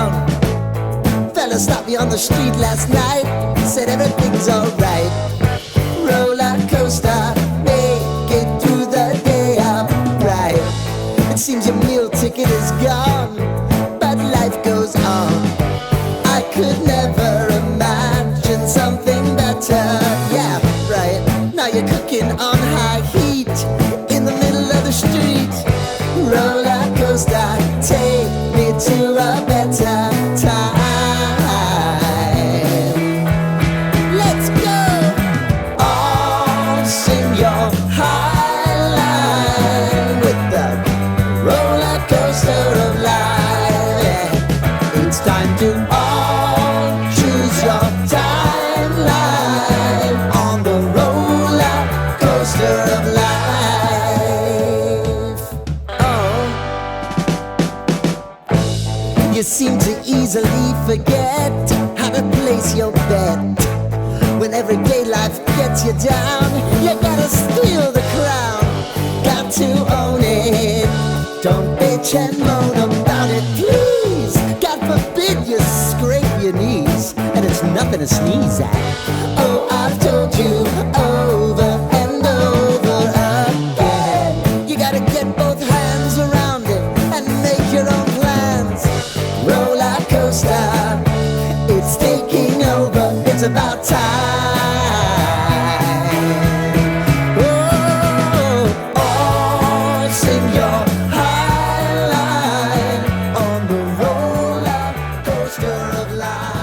down. Fella stopped me on the street last night, said everything's alright. Roller coaster, make it through the day upright. It seems your meal ticket is gone, but life goes on. I could never imagine something better. Yeah, right. Now you're cooking on high heat in the middle of the street. Roller coaster, take me to a better time. Let's go! All sing your high line with the roller coaster of life. Yeah. It's time to all choose your timeline on the roller coaster of life. Oh, you seem to easily forget how to place your bet. When everyday life gets you down, you gotta steal the crown. Got to own it. Don't bitch and moan about it, please. God forbid you scrape your knees, and it's nothing to sneeze at. Oh, I've told you over and over again, you gotta get both hands around it and make your own plans. Roller coaster, it's taking over, it's about time. Oh, all sing your high line on the roller coaster of life.